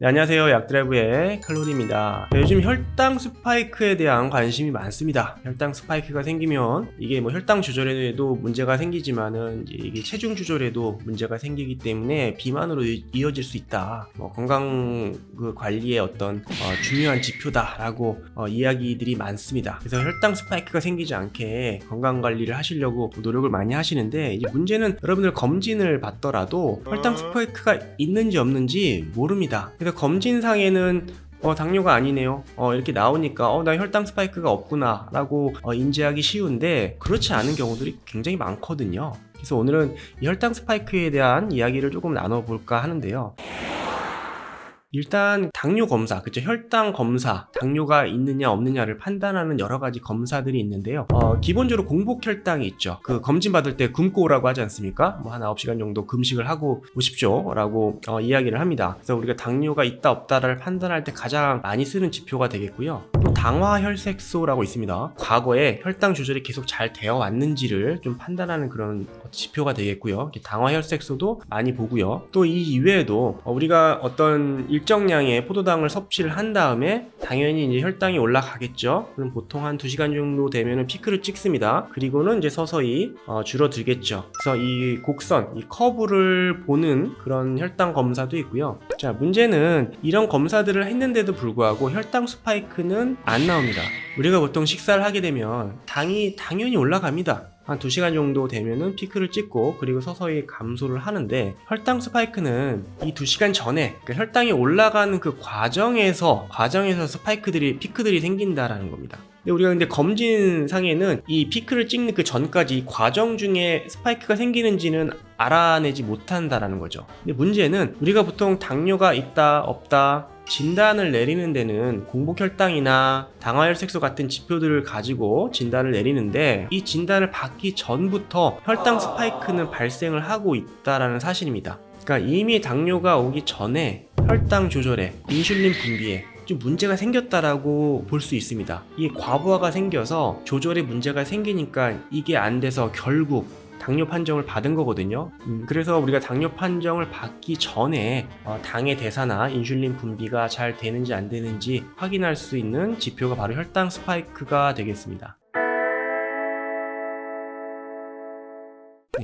네, 안녕하세요. 약드라이브의 칼로리입니다. 네, 요즘 혈당 스파이크에 대한 관심이 많습니다. 혈당 스파이크가 생기면 이게 뭐 혈당 조절에도 문제가 생기지만은 이게 체중 조절에도 문제가 생기기 때문에 비만으로 이어질 수 있다. 건강 관리의 어떤 중요한 지표다라고 이야기들이 많습니다. 그래서 혈당 스파이크가 생기지 않게 건강 관리를 하시려고 노력을 많이 하시는데, 이제 문제는 여러분들 검진을 받더라도 혈당 스파이크가 있는지 없는지 모릅니다. 그래서 검진상에는 당뇨가 아니네요 이렇게 나오니까 나 혈당 스파이크가 없구나 라고 인지하기 쉬운데, 그렇지 않은 경우들이 굉장히 많거든요. 그래서 오늘은 이 혈당 스파이크에 대한 이야기를 조금 나눠볼까 하는데요. 일단 당뇨 검사, 그쵸? 혈당 검사, 당뇨가 있느냐 없느냐를 판단하는 여러 가지 검사들이 있는데요. 기본적으로 공복 혈당이 있죠. 그 검진 받을 때 굶고 오라고 하지 않습니까? 뭐 한 9시간 정도 금식을 하고 오십시오 라고 이야기를 합니다. 그래서 우리가 당뇨가 있다 없다를 판단할 때 가장 많이 쓰는 지표가 되겠고요. 또 당화혈색소라고 있습니다. 과거에 혈당 조절이 계속 잘 되어 왔는지를 좀 판단하는 그런 지표가 되겠고요. 당화혈색소도 많이 보고요. 또 이 이외에도 우리가 어떤 일정량의 포도당을 섭취를 한 다음에 당연히 이제 혈당이 올라가겠죠. 그럼 보통 한 2시간 정도 되면은 피크를 찍습니다. 그리고는 이제 서서히 줄어들겠죠. 그래서 이 곡선, 이 커브를 보는 그런 혈당 검사도 있고요. 자, 문제는 이런 검사들을 했는데도 불구하고 혈당 스파이크는 안 나옵니다. 우리가 보통 식사를 하게 되면 당이 당연히 올라갑니다. 한 2시간 정도 되면은 피크를 찍고 그리고 서서히 감소를 하는데, 혈당 스파이크는 이 2시간 전에, 그러니까 혈당이 올라가는 그 과정에서 피크들이 생긴다라는 겁니다. 근데 검진상에는 이 피크를 찍는 그 전까지 이 과정 중에 스파이크가 생기는지는 알아내지 못한다라는 거죠. 근데 문제는 우리가 보통 당뇨가 있다 없다 진단을 내리는 데는 공복혈당이나 당화혈색소 같은 지표들을 가지고 진단을 내리는데, 이 진단을 받기 전부터 혈당 스파이크는 발생을 하고 있다라는 사실입니다. 그러니까 이미 당뇨가 오기 전에 혈당 조절에, 인슐린 분비에 좀 문제가 생겼다라고 볼 수 있습니다. 이게 과부하가 생겨서 조절에 문제가 생기니까 이게 안 돼서 결국 당뇨 판정을 받은 거거든요. 그래서 우리가 당뇨 판정을 받기 전에 당의 대사나 인슐린 분비가 잘 되는지 안 되는지 확인할 수 있는 지표가 바로 혈당 스파이크가 되겠습니다.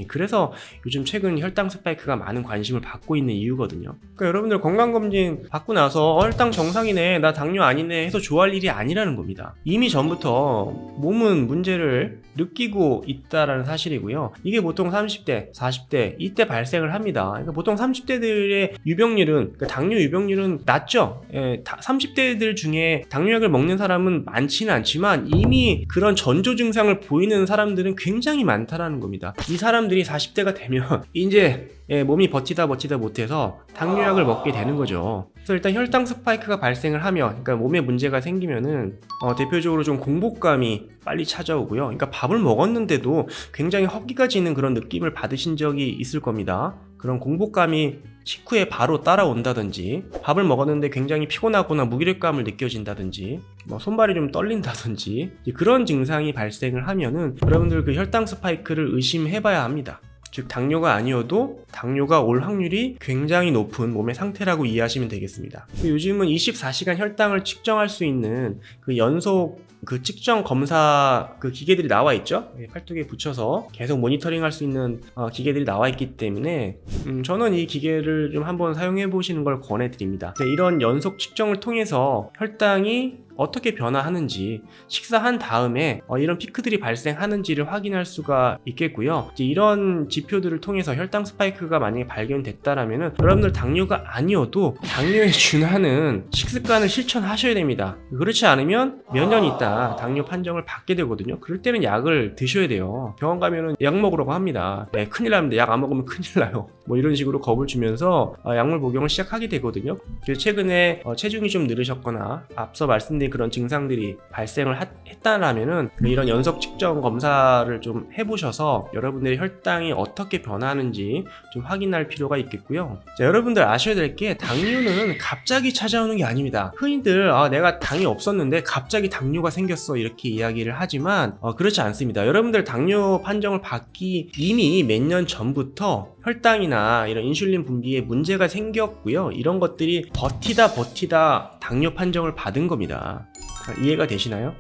그래서 요즘 최근 혈당 스파이크가 많은 관심을 받고 있는 이유거든요. 그러니까 여러분들 건강검진 받고 나서 혈당 정상이네, 나 당뇨 아니네 해서 좋아할 일이 아니라는 겁니다. 이미 전부터 몸은 문제를 느끼고 있다라는 사실이고요. 이게 보통 30대, 40대 이때 발생을 합니다. 그러니까 보통 30대들의 유병률은, 그러니까 당뇨 유병률은 낮죠. 30대들 중에 당뇨약을 먹는 사람은 많지는 않지만 이미 그런 전조 증상을 보이는 사람들은 굉장히 많다라는 겁니다. 이 사람들이 40대가 되면 이제 몸이 버티다 못해서 당뇨약을 먹게 되는 거죠. 그래서 일단 혈당 스파이크가 발생을 하면, 그러니까 몸에 문제가 생기면은 대표적으로 좀 공복감이 빨리 찾아오고요. 그러니까 밥을 먹었는데도 굉장히 허기가 지는 그런 느낌을 받으신 적이 있을 겁니다. 그런 공복감이 식후에 바로 따라온다든지, 밥을 먹었는데 굉장히 피곤하거나 무기력감을 느껴진다든지, 손발이 좀 떨린다든지, 그런 증상이 발생을 하면은 여러분들 그 혈당 스파이크를 의심해봐야 합니다. 즉 당뇨가 아니어도 당뇨가 올 확률이 굉장히 높은 몸의 상태라고 이해하시면 되겠습니다. 요즘은 24시간 혈당을 측정할 수 있는 그 연속 측정 검사 기계들이 나와 있죠. 팔뚝에 붙여서 계속 모니터링 할 수 있는 기계들이 나와 있기 때문에 저는 이 기계를 좀 한번 사용해 보시는 걸 권해드립니다. 이런 연속 측정을 통해서 혈당이 어떻게 변화하는지, 식사한 다음에 이런 피크들이 발생하는지를 확인할 수가 있겠고요. 이제 이런 지표들을 통해서 혈당 스파이크가 만약에 발견됐다라면은 여러분들 당뇨가 아니어도 당뇨에 준하는 식습관을 실천하셔야 됩니다. 그렇지 않으면 몇 년 있다 당뇨 판정을 받게 되거든요. 그럴 때는 약을 드셔야 돼요. 병원 가면은 약 먹으라고 합니다. 큰일 납니다. 약 안 먹으면 큰일 나요. 이런 식으로 겁을 주면서 약물 복용을 시작하게 되거든요. 그래서 최근에 체중이 좀 늘으셨거나 앞서 말씀드린 그런 증상들이 발생을 했다라면은 이런 연속 측정 검사를 좀 해보셔서 여러분들의 혈당이 어떻게 변하는지 좀 확인할 필요가 있겠고요. 자, 여러분들 아셔야 될 게, 당뇨는 갑자기 찾아오는 게 아닙니다. 흔히들 내가 당이 없었는데 갑자기 당뇨가 생겼어 이렇게 이야기를 하지만 그렇지 않습니다. 여러분들 당뇨 판정을 받기 이미 몇 년 전부터 혈당이나 이런 인슐린 분비에 문제가 생겼고요. 이런 것들이 버티다 당뇨 판정을 받은 겁니다. 이해가 되시나요?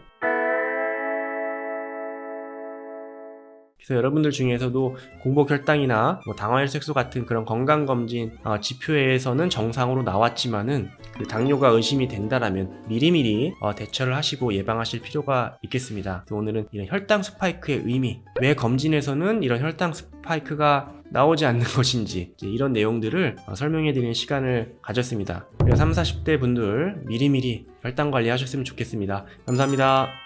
그래서 여러분들 중에서도 공복 혈당이나 뭐 당화혈색소 같은 그런 건강검진 지표에서는 정상으로 나왔지만은 그 당뇨가 의심이 된다라면 미리미리 대처를 하시고 예방하실 필요가 있겠습니다. 오늘은 이런 혈당 스파이크의 의미, 왜 검진에서는 이런 혈당 스파이크가 나오지 않는 것인지 이런 내용들을 설명해드리는 시간을 가졌습니다. 30, 40대 분들 미리미리 혈당 관리 하셨으면 좋겠습니다. 감사합니다.